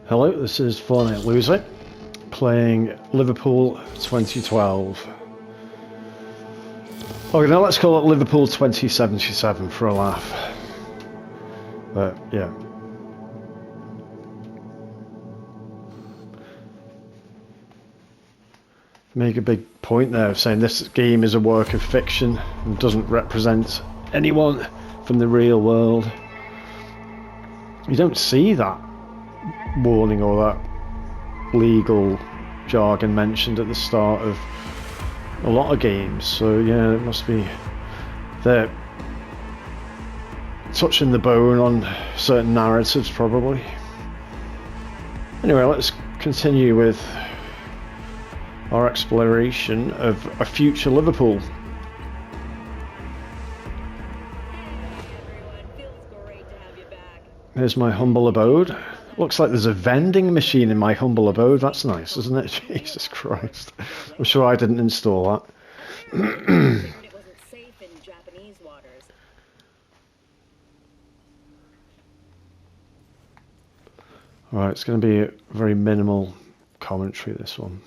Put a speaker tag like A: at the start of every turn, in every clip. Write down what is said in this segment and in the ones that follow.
A: Hello, this is Fortnite Loser, playing Liverpool 2012. Okay, now let's call it Liverpool 2077 for a laugh. But, yeah. Make a big point there of saying this game is a work of fiction and doesn't represent anyone from the real world. You don't see that warning or that legal jargon mentioned at the start of a lot of games, so yeah, it must be they're touching the bone on certain narratives probably. Anyway, let's continue with our exploration of a future Liverpool. Here's my humble abode. Looks like there's a vending machine in my humble abode. That's nice, isn't it? Jesus Christ. I'm sure I didn't install that. Alright, it's going to be a very minimal commentary, this one.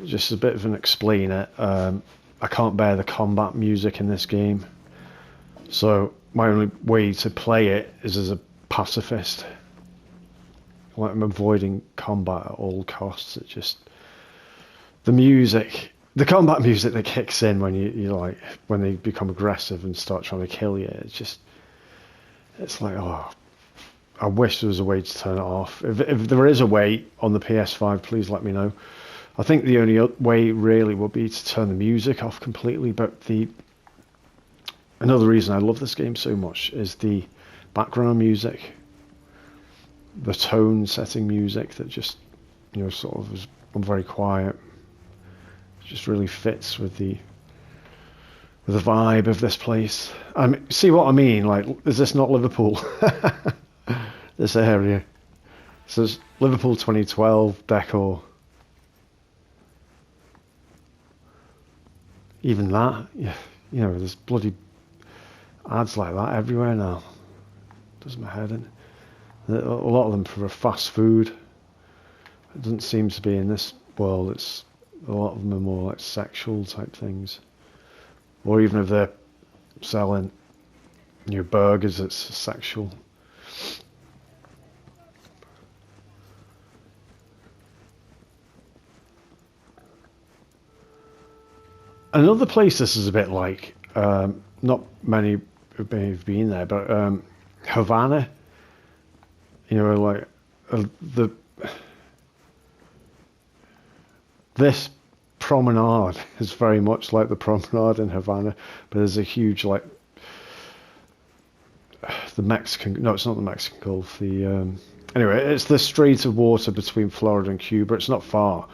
A: Just a bit of an explainer. I can't bear the combat music in this game. So my only way to play it is as a pacifist. Like, I'm avoiding combat at all costs. It just, the music, the combat music that kicks in when you like, when they become aggressive and start trying to kill you, it's just, it's like, oh, I wish there was a way to turn it off. If there is a way on the PS5, please let me know. I think the only way really would be to turn the music off completely, but another reason I love this game so much is the background music. The tone setting music that just, you know, sort of is very quiet. It just really fits with the vibe of this place. See what I mean? Like, is this not Liverpool? This area. So it's Liverpool 2012 decor. Even that, yeah, you know, there's bloody ads like that everywhere now. Does my head in. A lot of them for fast food. It doesn't seem to be in this world. It's a lot of them are more like sexual type things, or even if they're selling new burgers, it's sexual. Another place this is a bit like, not many have been there, but Havana. You know, like this promenade is very much like the promenade in Havana, but there's a huge, like, the Mexican, no, it's not the Mexican Gulf, anyway, it's the strait of water between Florida and Cuba. It's not far.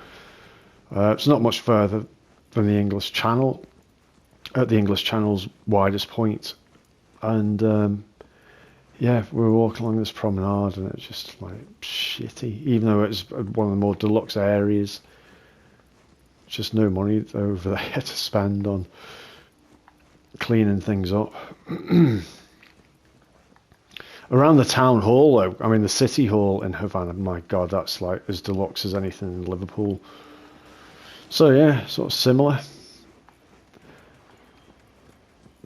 A: It's not much further than the English Channel, at the English Channel's widest point. And yeah, we were walking along this promenade and it's just like shitty, even though it's one of the more deluxe areas. Just no money over there to spend on cleaning things up. Around the town hall, though, I mean the city hall in Havana, my God, that's like as deluxe as anything in Liverpool. So yeah, sort of similar.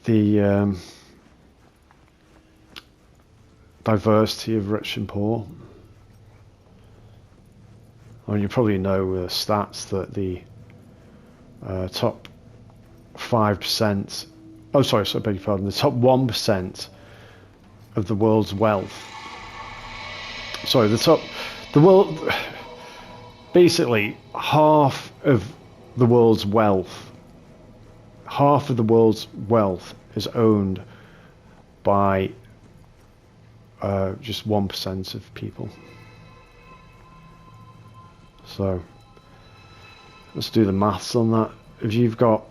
A: The diversity of rich and poor. I mean, you probably know the stats that the top 5%, oh sorry, I beg your pardon, the top 1% of the world's wealth. Sorry, the world, basically half of the world's wealth is owned by just 1% of people. So let's do the maths on that. If you've got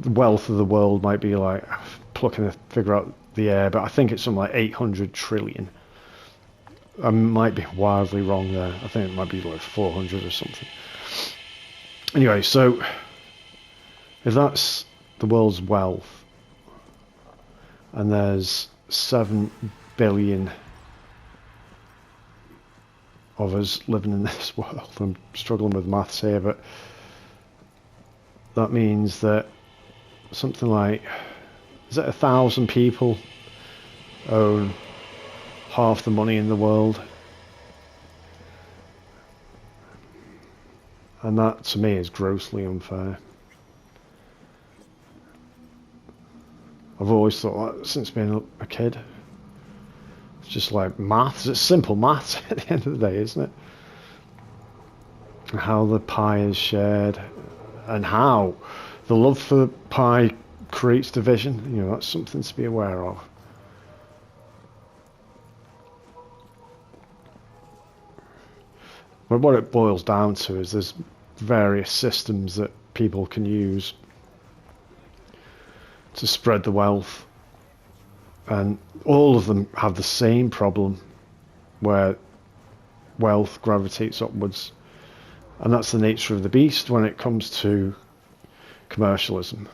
A: the wealth of the world, might be like plucking a figure out the air, but I think it's something like 800 trillion. I might be wildly wrong there. I think it might be like 400 or something. Anyway, so if that's the world's wealth, and there's 7 billion of us living in this world. I'm struggling with maths here, but that means that something like, is it 1,000 people own half the money in the world? And that to me is grossly unfair. I've always thought that since being a kid. It's just like maths. It's simple maths at the end of the day, isn't it? And how the pie is shared, and how the love for pie creates division. You know, that's something to be aware of. But what it boils down to is there's various systems that people can use to spread the wealth, and all of them have the same problem where wealth gravitates upwards, and that's the nature of the beast when it comes to commercialism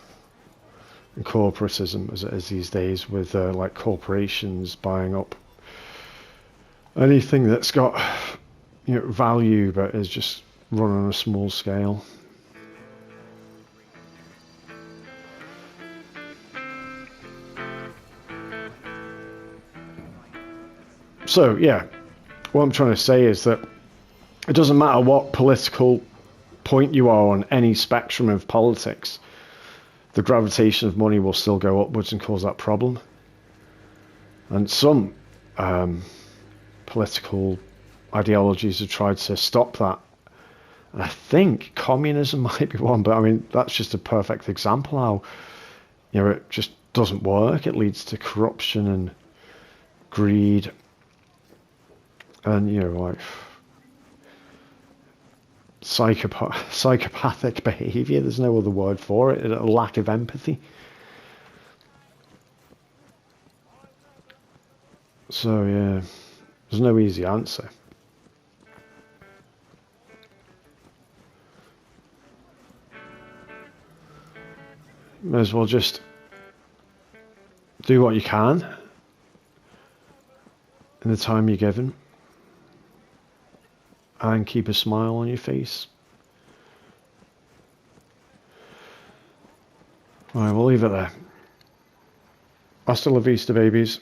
A: and corporatism, as it is these days, with like corporations buying up anything that's got, you know, value but is just run on a small scale. So yeah, what I'm trying to say is that it doesn't matter what political point you are on any spectrum of politics, the gravitation of money will still go upwards and cause that problem. And some political ideologies have tried to stop that. And I think communism might be one, but I mean, that's just a perfect example how, you know, it just doesn't work. It leads to corruption and greed and, you know, like psychopathic behavior. There's no other word for it. A lack of empathy. So yeah, there's no easy answer. May as well just do what you can in the time you're given and keep a smile on your face. All right, we'll leave it there. Hasta la vista, babies.